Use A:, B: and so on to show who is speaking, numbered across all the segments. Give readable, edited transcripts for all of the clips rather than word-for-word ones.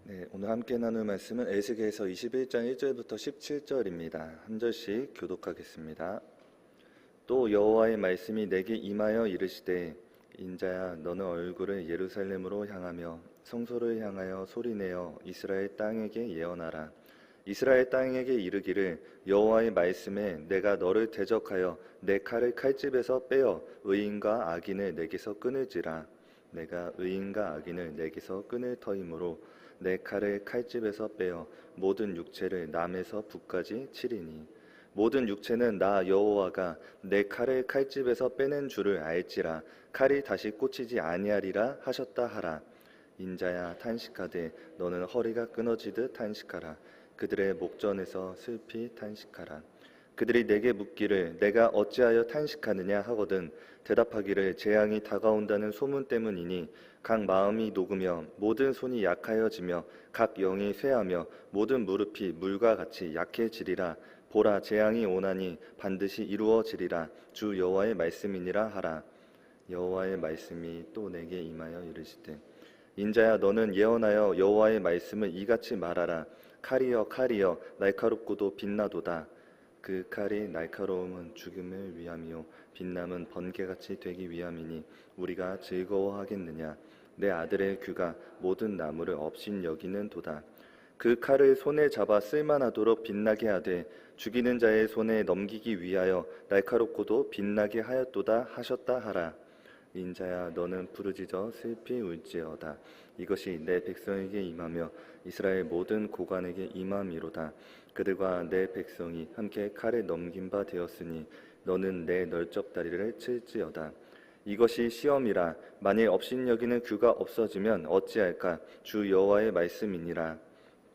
A: 네, 오늘 함께 나눌 말씀은 에스겔서 21장 1절부터 17절입니다. 한 절씩 교독하겠습니다. 또 여호와의 말씀이 내게 임하여 이르시되 인자야 너는 얼굴을 예루살렘으로 향하며 성소를 향하여 소리내어 이스라엘 땅에게 예언하라. 이스라엘 땅에게 이르기를 여호와의 말씀에 내가 너를 대적하여 내 칼을 칼집에서 빼어 의인과 악인을 내게서 끊을지라. 내가 의인과 악인을 내게서 끊을 터이므로 내 칼을 칼집에서 빼어 모든 육체를 남에서 북까지 치리니 모든 육체는 나 여호와가 내 칼을 칼집에서 빼낸 줄을 알지라. 칼이 다시 꽂히지 아니하리라 하셨다 하라. 인자야 탄식하되 너는 허리가 끊어지듯 탄식하라. 그들의 목전에서 슬피 탄식하라. 그들이 내게 묻기를 내가 어찌하여 탄식하느냐 하거든 대답하기를 재앙이 다가온다는 소문 때문이니 각 마음이 녹으며 모든 손이 약하여지며 각 영이 쇠하며 모든 무릎이 물과 같이 약해지리라. 보라 재앙이 오나니 반드시 이루어지리라. 주 여호와의 말씀이니라 하라. 여호와의 말씀이 또 내게 임하여 이르시되 인자야 너는 예언하여 여호와의 말씀을 이같이 말하라. 칼이여 칼이여 날카롭고도 빛나도다. 그 칼이 날카로움은 죽음을 위함이요 빛남은 번개같이 되기 위함이니 우리가 즐거워하겠느냐. 내 아들의 귀가 모든 나무를 업신 여기는 도다. 그 칼을 손에 잡아 쓸만하도록 빛나게 하되 죽이는 자의 손에 넘기기 위하여 날카롭고도 빛나게 하였도다 하셨다 하라. 인자야 너는 부르짖어 슬피 울지어다. 이것이 내 백성에게 임하며 이스라엘 모든 고관에게 임함이로다. 그들과 내 백성이 함께 칼에 넘긴 바 되었으니 너는 내 널쩍다리를 칠지어다. 이것이 시험이라. 만일 업신여기는 귀가 없어지면 어찌할까. 주 여호와의 말씀이니라.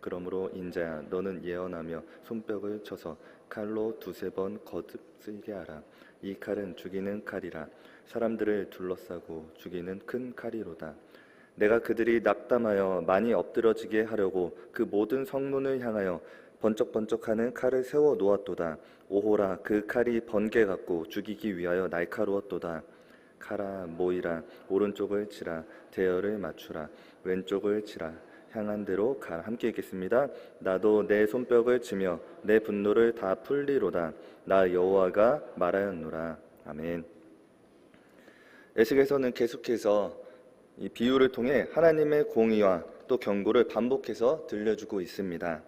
A: 그러므로 인자야 너는 예언하며 손뼉을 쳐서 칼로 두세 번 거듭 쓸게 하라. 이 칼은 죽이는 칼이라. 사람들을 둘러싸고 죽이는 큰 칼이로다. 내가 그들이 낙담하여 많이 엎드러지게 하려고 그 모든 성문을 향하여 번쩍번쩍하는 칼을 세워 놓았도다. 오호라 그 칼이 번개 같고 죽이기 위하여 날카로웠도다. 칼아 모이라. 오른쪽을 치라. 대열을 맞추라. 왼쪽을 치라. 향한 대로 가라. 함께 읽겠습니다. 나도 내 손뼉을 치며 내 분노를 다 풀리로다. 나 여호와가 말하였노라. 아멘. 에스겔서는 계속해서 이 비유를 통해 하나님의 공의와 또 경고를 반복해서 들려주고 있습니다.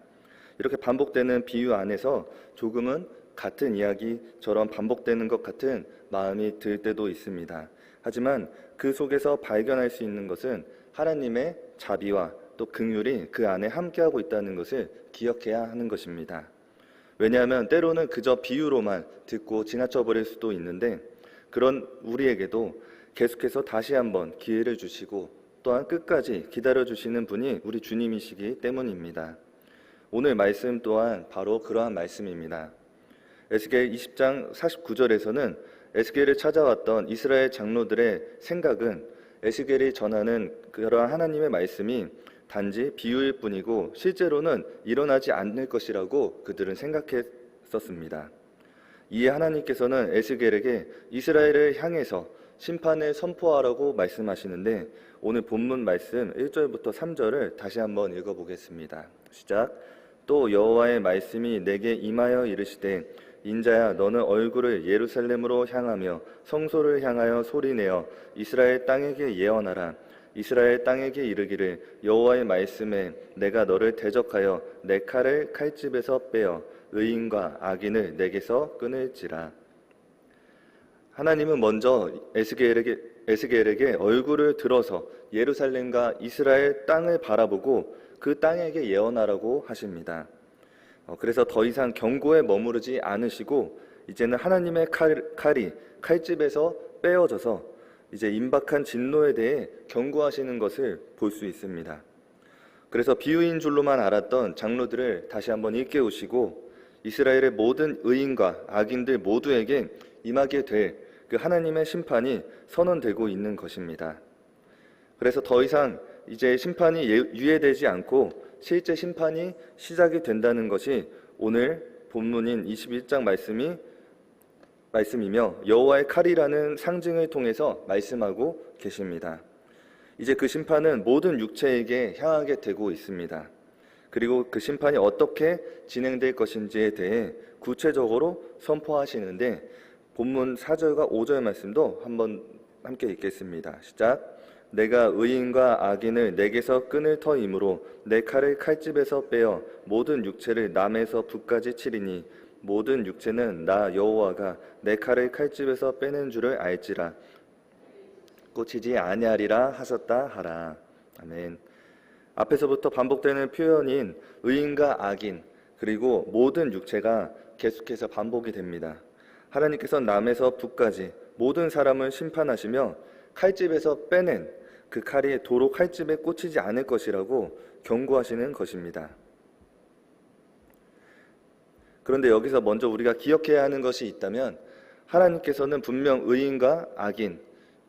A: 이렇게 반복되는 비유 안에서 조금은 같은 이야기처럼 반복되는 것 같은 마음이 들 때도 있습니다. 하지만 그 속에서 발견할 수 있는 것은 하나님의 자비와 또 긍휼이 그 안에 함께하고 있다는 것을 기억해야 하는 것입니다. 왜냐하면 때로는 그저 비유로만 듣고 지나쳐버릴 수도 있는데 그런 우리에게도 계속해서 다시 한번 기회를 주시고 또한 끝까지 기다려주시는 분이 우리 주님이시기 때문입니다. 오늘 말씀 또한 바로 그러한 말씀입니다. 에스겔 20장 49절에서는 에스겔을 찾아왔던 이스라엘 장로들의 생각은 에스겔이 전하는 그러한 하나님의 말씀이 단지 비유일 뿐이고 실제로는 일어나지 않을 것이라고 그들은 생각했었습니다. 이에 하나님께서는 에스겔에게 이스라엘을 향해서 심판을 선포하라고 말씀하시는데 오늘 본문 말씀 1절부터 3절을 다시 한번 읽어보겠습니다. 시작. 또 여호와의 말씀이 내게 임하여 이르시되 인자야 너는 얼굴을 예루살렘으로 향하며 성소를 향하여 소리내어 이스라엘 땅에게 예언하라. 이스라엘 땅에게 이르기를 여호와의 말씀에 내가 너를 대적하여 내 칼을 칼집에서 빼어 의인과 악인을 내게서 끊을지라. 하나님은 먼저 에스겔에게 얼굴을 들어서 예루살렘과 이스라엘 땅을 바라보고 그 땅에게 예언하라고 하십니다. 그래서 더 이상 경고에 머무르지 않으시고 이제는 하나님의 칼이 칼집에서 빼어져서 이제 임박한 진노에 대해 경고하시는 것을 볼 수 있습니다. 그래서 비유인 줄로만 알았던 장로들을 다시 한번 일깨우시고 이스라엘의 모든 의인과 악인들 모두에게 임하게 될 그 하나님의 심판이 선언되고 있는 것입니다. 그래서 더 이상 이제 심판이 유예되지 않고 실제 심판이 시작이 된다는 것이 오늘 본문인 21장 말씀이며 여호와의 칼이라는 상징을 통해서 말씀하고 계십니다. 이제 그 심판은 모든 육체에게 향하게 되고 있습니다. 그리고 그 심판이 어떻게 진행될 것인지에 대해 구체적으로 선포하시는데 본문 4절과 5절 말씀도 한번 함께 읽겠습니다. 시작. 내가 의인과 악인을 내게서 끈을 터이므로 내 칼을 칼집에서 빼어 모든 육체를 남에서 북까지 치리니 모든 육체는 나 여호와가 내 칼을 칼집에서 빼는 줄을 알지라. 꽂히지 아니하리라 하셨다 하라. 아멘. 앞에서부터 반복되는 표현인 의인과 악인 그리고 모든 육체가 계속해서 반복이 됩니다. 하나님께서 남에서 북까지 모든 사람을 심판하시며 칼집에서 빼낸 그 칼이 도로 칼집에 꽂히지 않을 것이라고 경고하시는 것입니다. 그런데 여기서 먼저 우리가 기억해야 하는 것이 있다면 하나님께서는 분명 의인과 악인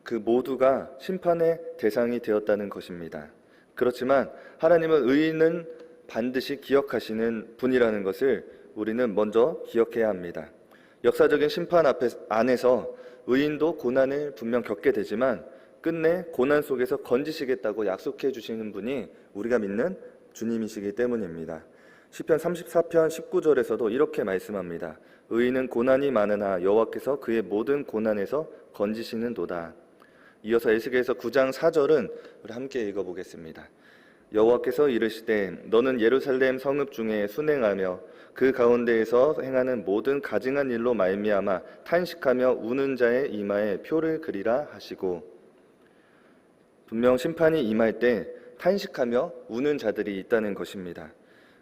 A: 그 모두가 심판의 대상이 되었다는 것입니다. 그렇지만 하나님은 의인은 반드시 기억하시는 분이라는 것을 우리는 먼저 기억해야 합니다. 역사적인 심판 안에서 의인도 고난을 분명 겪게 되지만 끝내 고난 속에서 건지시겠다고 약속해 주시는 분이 우리가 믿는 주님이시기 때문입니다. 시편 34편 19절에서도 이렇게 말씀합니다. 의인은 고난이 많으나 여호와께서 그의 모든 고난에서 건지시는도다. 이어서 에스겔서 9장 4절은 우리 함께 읽어보겠습니다. 여호와께서 이르시되 너는 예루살렘 성읍 중에 순행하며 그 가운데에서 행하는 모든 가증한 일로 말미암아 탄식하며 우는 자의 이마에 표를 그리라 하시고, 분명 심판이 임할 때 탄식하며 우는 자들이 있다는 것입니다.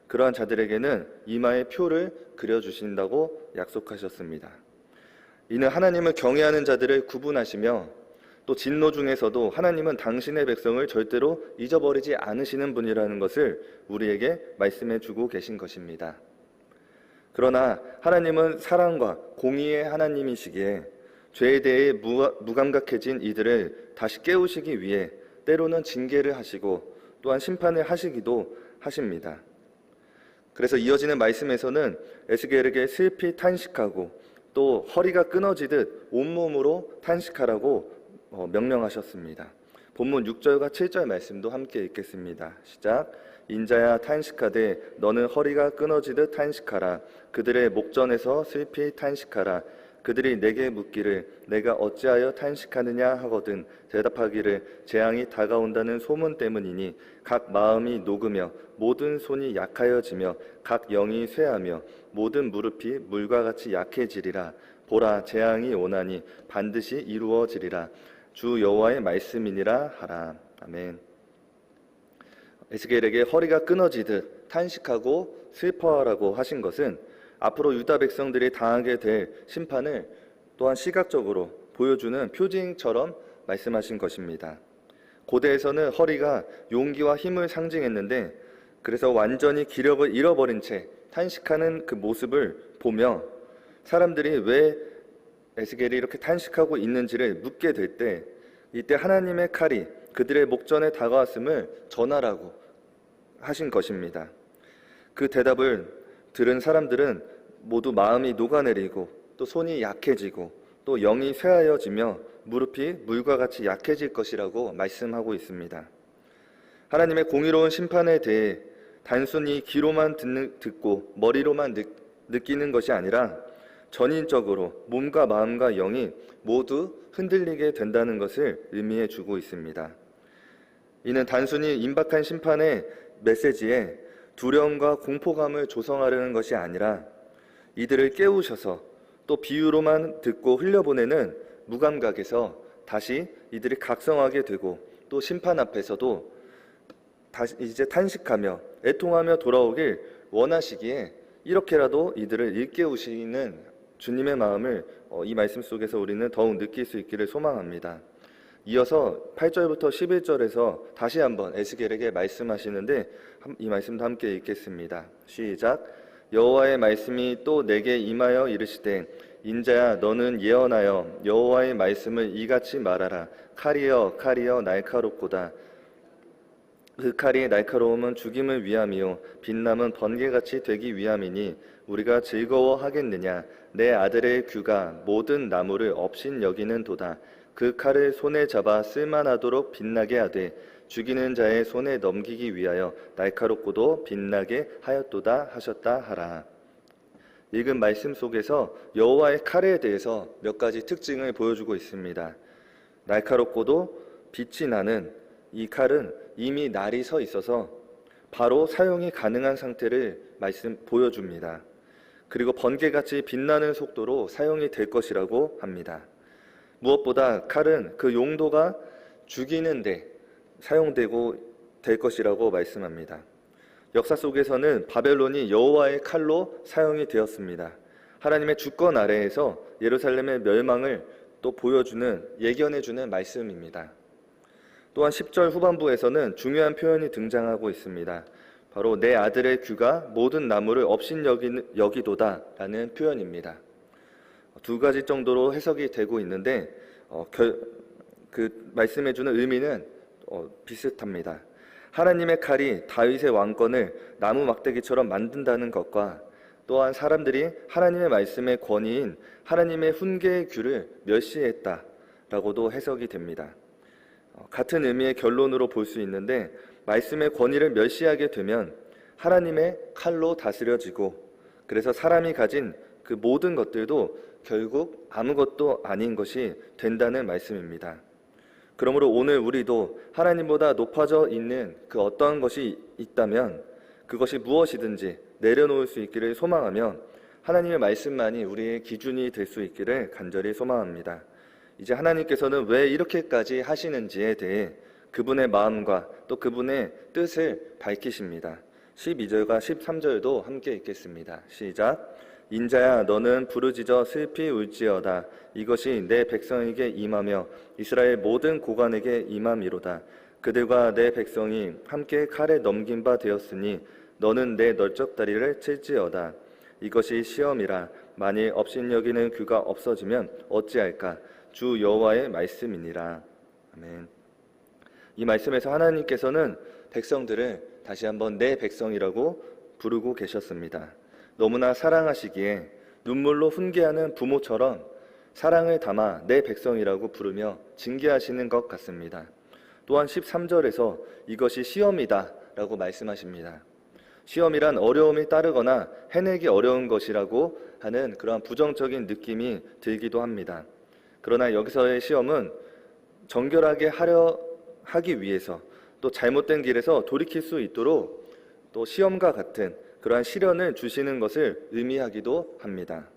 A: 그러한 자들에게는 이마에 표를 그려주신다고 약속하셨습니다. 이는 하나님을 경외하는 자들을 구분하시며 또 진노 중에서도 하나님은 당신의 백성을 절대로 잊어버리지 않으시는 분이라는 것을 우리에게 말씀해 주고 계신 것입니다. 그러나 하나님은 사랑과 공의의 하나님이시기에 죄에 대해 무감각해진 이들을 다시 깨우시기 위해 때로는 징계를 하시고 또한 심판을 하시기도 하십니다. 그래서 이어지는 말씀에서는 에스겔에게 슬피 탄식하고 또 허리가 끊어지듯 온몸으로 탄식하라고 명령하셨습니다. 본문 6절과 7절 말씀도 함께 읽겠습니다. 시작. 인자야 탄식하되 너는 허리가 끊어지듯 탄식하라. 그들의 목전에서 슬피 탄식하라. 그들이 내게 묻기를 내가 어찌하여 탄식하느냐 하거든 대답하기를 재앙이 다가온다는 소문 때문이니 각 마음이 녹으며 모든 손이 약하여지며 각 영이 쇠하며 모든 무릎이 물과 같이 약해지리라. 보라 재앙이 오나니 반드시 이루어지리라. 주 여호와의 말씀이니라 하라. 아멘. 에스겔에게 허리가 끊어지듯 탄식하고 슬퍼하라고 하신 것은 앞으로 유다 백성들이 당하게 될 심판을 또한 시각적으로 보여주는 표징처럼 말씀하신 것입니다. 고대에서는 허리가 용기와 힘을 상징했는데 그래서 완전히 기력을 잃어버린 채 탄식하는 그 모습을 보며 사람들이 왜 에스겔이 이렇게 탄식하고 있는지를 묻게 될 때 이때 하나님의 칼이 그들의 목전에 다가왔음을 전하라고 하신 것입니다. 그 대답을 들은 사람들은 모두 마음이 녹아내리고 또 손이 약해지고 또 영이 쇠하여지며 무릎이 물과 같이 약해질 것이라고 말씀하고 있습니다. 하나님의 공의로운 심판에 대해 단순히 귀로만 듣고 머리로만 느끼는 것이 아니라 전인적으로 몸과 마음과 영이 모두 흔들리게 된다는 것을 의미해 주고 있습니다. 이는 단순히 임박한 심판의 메시지에 두려움과 공포감을 조성하려는 것이 아니라 이들을 깨우셔서 또 비유로만 듣고 흘려보내는 무감각에서 다시 이들이 각성하게 되고 또 심판 앞에서도 다시 이제 탄식하며 애통하며 돌아오길 원하시기에 이렇게라도 이들을 일깨우시는 주님의 마음을 이 말씀 속에서 우리는 더욱 느낄 수 있기를 소망합니다. 이어서 8절부터 11절에서 다시 한번 에스겔에게 말씀하시는데 이 말씀도 함께 읽겠습니다. 시작. 여호와의 말씀이 또 내게 임하여 이르시되 인자야 너는 예언하여 여호와의 말씀을 이같이 말하라. 칼이여 칼이여 날카롭고다. 그 칼이 날카로움은 죽임을 위함이요 빛남은 번개같이 되기 위함이니 우리가 즐거워하겠느냐. 내 아들의 규가 모든 나무를 업신 여기는 도다. 그 칼을 손에 잡아 쓸만하도록 빛나게 하되 죽이는 자의 손에 넘기기 위하여 날카롭고도 빛나게 하였도다 하셨다 하라. 읽은 말씀 속에서 여호와의 칼에 대해서 몇 가지 특징을 보여주고 있습니다. 날카롭고도 빛이 나는 이 칼은 이미 날이 서 있어서 바로 사용이 가능한 상태를 보여줍니다. 그리고 번개같이 빛나는 속도로 사용이 될 것이라고 합니다. 무엇보다 칼은 그 용도가 죽이는데 사용되고 될 것이라고 말씀합니다. 역사 속에서는 바벨론이 여호와의 칼로 사용이 되었습니다. 하나님의 주권 아래에서 예루살렘의 멸망을 또 보여주는, 예견해주는 말씀입니다. 또한 10절 후반부에서는 중요한 표현이 등장하고 있습니다. 바로 내 아들의 귀가 모든 나무를 업신여기도다 라는 표현입니다. 두 가지 정도로 해석이 되고 있는데 그 말씀해주는 의미는 비슷합니다. 하나님의 칼이 다윗의 왕권을 나무 막대기처럼 만든다는 것과 또한 사람들이 하나님의 말씀의 권위인 하나님의 훈계의 귀를 멸시했다라고도 해석이 됩니다. 같은 의미의 결론으로 볼 수 있는데 말씀의 권위를 멸시하게 되면 하나님의 칼로 다스려지고 그래서 사람이 가진 그 모든 것들도 결국 아무것도 아닌 것이 된다는 말씀입니다. 그러므로 오늘 우리도 하나님보다 높아져 있는 그 어떠한 것이 있다면 그것이 무엇이든지 내려놓을 수 있기를 소망하며 하나님의 말씀만이 우리의 기준이 될 수 있기를 간절히 소망합니다. 이제 하나님께서는 왜 이렇게까지 하시는지에 대해 그분의 마음과 또 그분의 뜻을 밝히십니다. 12절과 13절도 함께 읽겠습니다. 시작. 인자야 너는 부르짖어 슬피 울지어다. 이것이 내 백성에게 임하며 이스라엘 모든 고관에게 임함이로다. 그들과 내 백성이 함께 칼에 넘긴 바 되었으니 너는 내 널쩍다리를 칠지어다. 이것이 시험이라. 만일 업신여기는 귀가 없어지면 어찌할까? 주 여호와의 말씀이니라. 아멘. 이 말씀에서 하나님께서는 백성들을 다시 한번 내 백성이라고 부르고 계셨습니다. 너무나 사랑하시기에 눈물로 훈계하는 부모처럼 사랑을 담아 내 백성이라고 부르며 징계하시는 것 같습니다. 또한 13절에서 이것이 시험이다 라고 말씀하십니다. 시험이란 어려움이 따르거나 해내기 어려운 것이라고 하는 그러한 부정적인 느낌이 들기도 합니다. 그러나 여기서의 시험은 정결하게 하기 위해서 또 잘못된 길에서 돌이킬 수 있도록 또 시험과 같은 그러한 시련을 주시는 것을 의미하기도 합니다.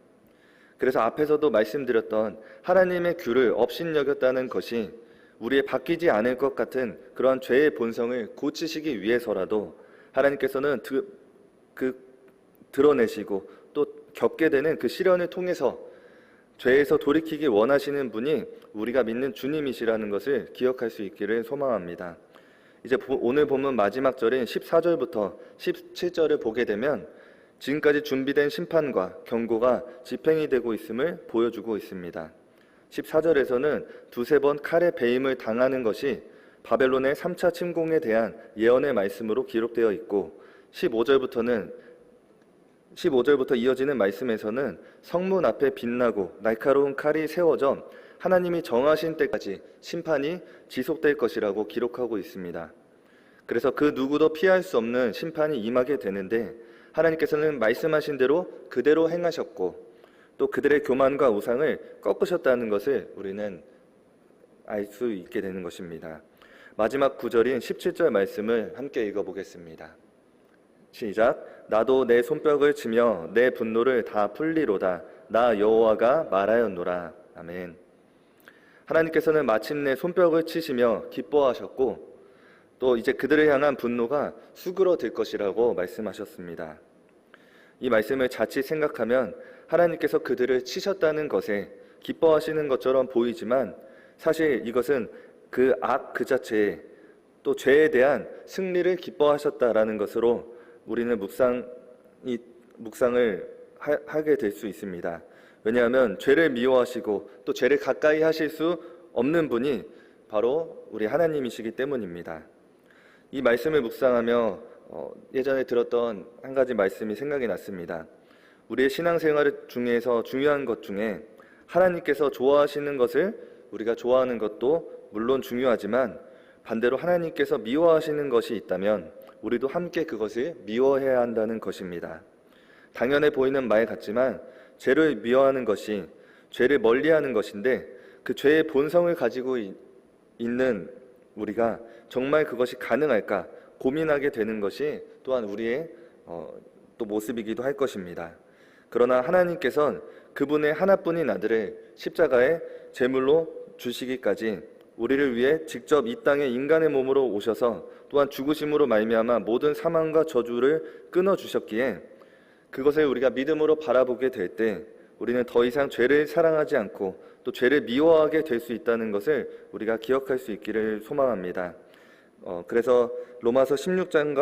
A: 그래서 앞에서도 말씀드렸던 하나님의 규를 업신여겼다는 것이 우리의 바뀌지 않을 것 같은 그러한 죄의 본성을 고치시기 위해서라도 하나님께서는 드러내시고 또 겪게 되는 그 시련을 통해서 죄에서 돌이키기 원하시는 분이 우리가 믿는 주님이시라는 것을 기억할 수 있기를 소망합니다. 이제 오늘 본문 마지막 절인 14절부터 17절을 보게 되면 지금까지 준비된 심판과 경고가 집행이 되고 있음을 보여주고 있습니다. 14절에서는 두세 번 칼에 배임을 당하는 것이 바벨론의 3차 침공에 대한 예언의 말씀으로 기록되어 있고 15절부터 이어지는 말씀에서는 성문 앞에 빛나고 날카로운 칼이 세워져 하나님이 정하신 때까지 심판이 지속될 것이라고 기록하고 있습니다. 그래서 그 누구도 피할 수 없는 심판이 임하게 되는데 하나님께서는 말씀하신 대로 그대로 행하셨고 또 그들의 교만과 우상을 꺾으셨다는 것을 우리는 알 수 있게 되는 것입니다. 마지막 구절인 17절 말씀을 함께 읽어보겠습니다. 시작. 나도 내 손뼉을 치며 내 분노를 다 풀리로다. 나 여호와가 말하였노라. 아멘. 하나님께서는 마침내 손뼉을 치시며 기뻐하셨고 또 이제 그들을 향한 분노가 수그러들 것이라고 말씀하셨습니다. 이 말씀을 자칫 생각하면 하나님께서 그들을 치셨다는 것에 기뻐하시는 것처럼 보이지만 사실 이것은 그 악 그 자체에 또 죄에 대한 승리를 기뻐하셨다라는 것으로 우리는 묵상을 하게 될 수 있습니다. 왜냐하면 죄를 미워하시고 또 죄를 가까이 하실 수 없는 분이 바로 우리 하나님이시기 때문입니다. 이 말씀을 묵상하며 예전에 들었던 한 가지 말씀이 생각이 났습니다. 우리의 신앙생활 중에서 중요한 것 중에 하나님께서 좋아하시는 것을 우리가 좋아하는 것도 물론 중요하지만 반대로 하나님께서 미워하시는 것이 있다면 우리도 함께 그것을 미워해야 한다는 것입니다. 당연해 보이는 말 같지만 죄를 미워하는 것이 죄를 멀리하는 것인데 그 죄의 본성을 가지고 있는 우리가 정말 그것이 가능할까 고민하게 되는 것이 또한 우리의 또 모습이기도 할 것입니다. 그러나 하나님께서는 그분의 하나뿐인 아들을 십자가에 제물로 주시기까지 우리를 위해 직접 이 땅에 인간의 몸으로 오셔서 또한 죽으심으로 말미암아 모든 사망과 저주를 끊어주셨기에 그것을 우리가 믿음으로 바라보게 될 때 우리는 더 이상 죄를 사랑하지 않고 또 죄를 미워하게 될 수 있다는 것을 우리가 기억할 수 있기를 소망합니다. 그래서 로마서 16장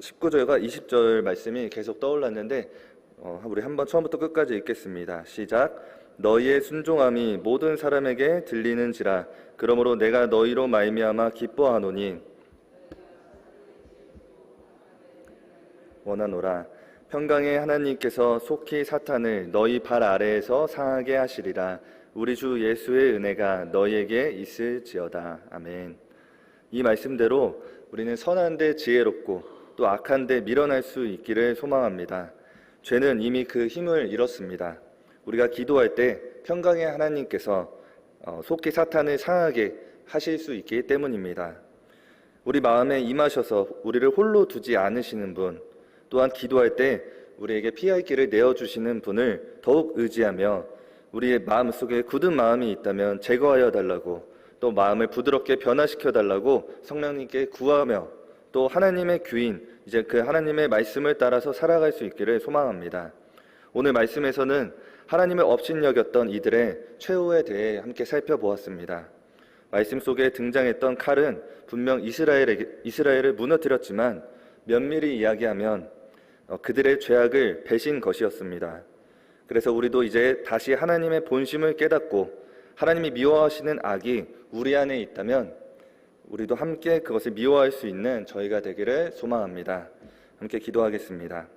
A: 19절과 20절 말씀이 계속 떠올랐는데 우리 한번 처음부터 끝까지 읽겠습니다. 시작. 너희의 순종함이 모든 사람에게 들리는지라 그러므로 내가 너희로 말미암아 기뻐하노니 원하노라. 평강의 하나님께서 속히 사탄을 너희 발 아래에서 상하게 하시리라. 우리 주 예수의 은혜가 너희에게 있을지어다. 아멘. 이 말씀대로 우리는 선한데 지혜롭고 또 악한데 밀어낼 수 있기를 소망합니다. 죄는 이미 그 힘을 잃었습니다. 우리가 기도할 때 평강의 하나님께서 속히 사탄을 상하게 하실 수 있기 때문입니다. 우리 마음에 임하셔서 우리를 홀로 두지 않으시는 분, 또한 기도할 때 우리에게 피할 길을 내어주시는 분을 더욱 의지하며 우리의 마음속에 굳은 마음이 있다면 제거하여 달라고 또 마음을 부드럽게 변화시켜 달라고 성령님께 구하며 또 하나님의 귀인, 이제 그 하나님의 말씀을 따라서 살아갈 수 있기를 소망합니다. 오늘 말씀에서는 하나님을 업신여겼던 이들의 최후에 대해 함께 살펴보았습니다. 말씀 속에 등장했던 칼은 분명 이스라엘을 무너뜨렸지만 면밀히 이야기하면 그들의 죄악을 배신 것이었습니다. 그래서 우리도 이제 다시 하나님의 본심을 깨닫고 하나님이 미워하시는 악이 우리 안에 있다면 우리도 함께 그것을 미워할 수 있는 저희가 되기를 소망합니다. 함께 기도하겠습니다.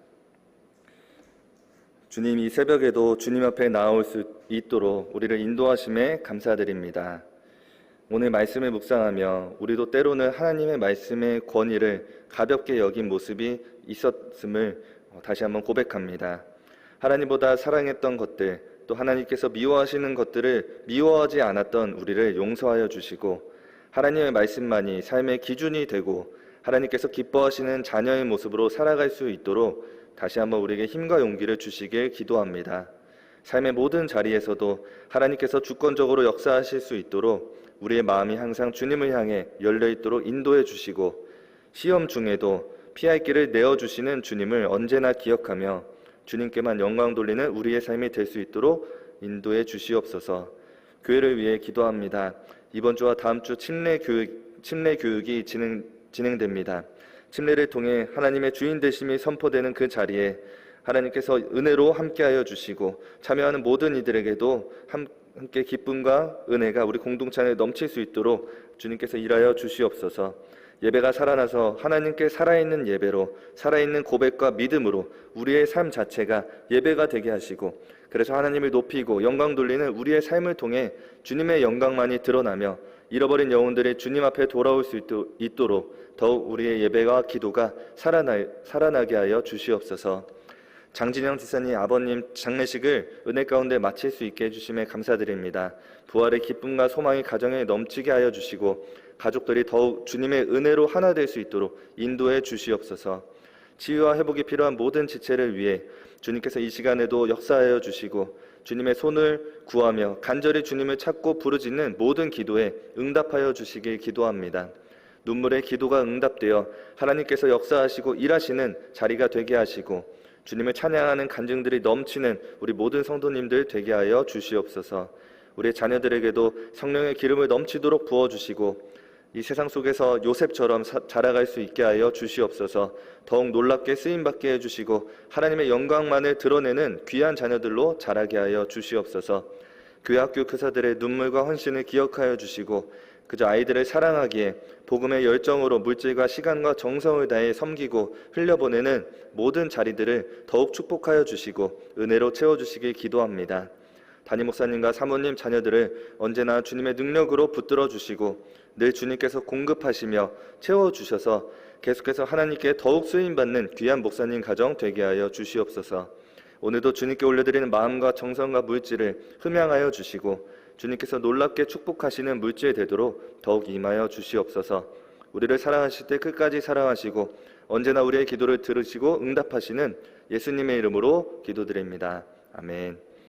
A: 주님, 이 새벽에도 주님 앞에 나올 수 있도록 우리를 인도하심에 감사드립니다. 오늘 말씀을 묵상하며 우리도 때로는 하나님의 말씀의 권위를 가볍게 여긴 모습이 있었음을 다시 한번 고백합니다. 하나님보다 사랑했던 것들, 또 하나님께서 미워하시는 것들을 미워하지 않았던 우리를 용서하여 주시고 하나님의 말씀만이 삶의 기준이 되고 하나님께서 기뻐하시는 자녀의 모습으로 살아갈 수 있도록 다시 한번 우리에게 힘과 용기를 주시길 기도합니다. 삶의 모든 자리에서도 하나님께서 주권적으로 역사하실 수 있도록 우리의 마음이 항상 주님을 향해 열려있도록 인도해 주시고 시험 중에도 피할 길을 내어주시는 주님을 언제나 기억하며 주님께만 영광 돌리는 우리의 삶이 될 수 있도록 인도해 주시옵소서. 교회를 위해 기도합니다. 이번 주와 다음 주 침례 교육이 진행됩니다. 침례를 통해 하나님의 주인 되심이 선포되는 그 자리에 하나님께서 은혜로 함께하여 주시고 참여하는 모든 이들에게도 함께 기쁨과 은혜가 우리 공동체 안에 넘칠 수 있도록 주님께서 일하여 주시옵소서. 예배가 살아나서 하나님께 살아있는 예배로 살아있는 고백과 믿음으로 우리의 삶 자체가 예배가 되게 하시고 그래서 하나님을 높이고 영광 돌리는 우리의 삶을 통해 주님의 영광만이 드러나며 잃어버린 영혼들이 주님 앞에 돌아올 수 있도록 더욱 우리의 예배와 기도가 살아나게 하여 주시옵소서. 장진영 지사님 아버님 장례식을 은혜 가운데 마칠 수 있게 해주심에 감사드립니다. 부활의 기쁨과 소망이 가정에 넘치게 하여 주시고 가족들이 더욱 주님의 은혜로 하나 될 수 있도록 인도해 주시옵소서. 치유와 회복이 필요한 모든 지체를 위해 주님께서 이 시간에도 역사하여 주시고 주님의 손을 구하며 간절히 주님을 찾고 부르짖는 모든 기도에 응답하여 주시길 기도합니다. 눈물의 기도가 응답되어 하나님께서 역사하시고 일하시는 자리가 되게 하시고 주님을 찬양하는 간증들이 넘치는 우리 모든 성도님들 되게 하여 주시옵소서. 우리 자녀들에게도 성령의 기름을 넘치도록 부어주시고 이 세상 속에서 요셉처럼 자라갈 수 있게 하여 주시옵소서. 더욱 놀랍게 쓰임받게 해주시고 하나님의 영광만을 드러내는 귀한 자녀들로 자라게 하여 주시옵소서. 교회 학교 교사들의 눈물과 헌신을 기억하여 주시고 그저 아이들을 사랑하기에 복음의 열정으로 물질과 시간과 정성을 다해 섬기고 흘려보내는 모든 자리들을 더욱 축복하여 주시고 은혜로 채워주시길 기도합니다. 담임 목사님과 사모님 자녀들을 언제나 주님의 능력으로 붙들어 주시고 늘 주님께서 공급하시며 채워주셔서 계속해서 하나님께 더욱 쓰임받는 귀한 목사님 가정 되게 하여 주시옵소서. 오늘도 주님께 올려드리는 마음과 정성과 물질을 흠양하여 주시고 주님께서 놀랍게 축복하시는 물질 되도록 더욱 임하여 주시옵소서. 우리를 사랑하실 때 끝까지 사랑하시고 언제나 우리의 기도를 들으시고 응답하시는 예수님의 이름으로 기도드립니다. 아멘.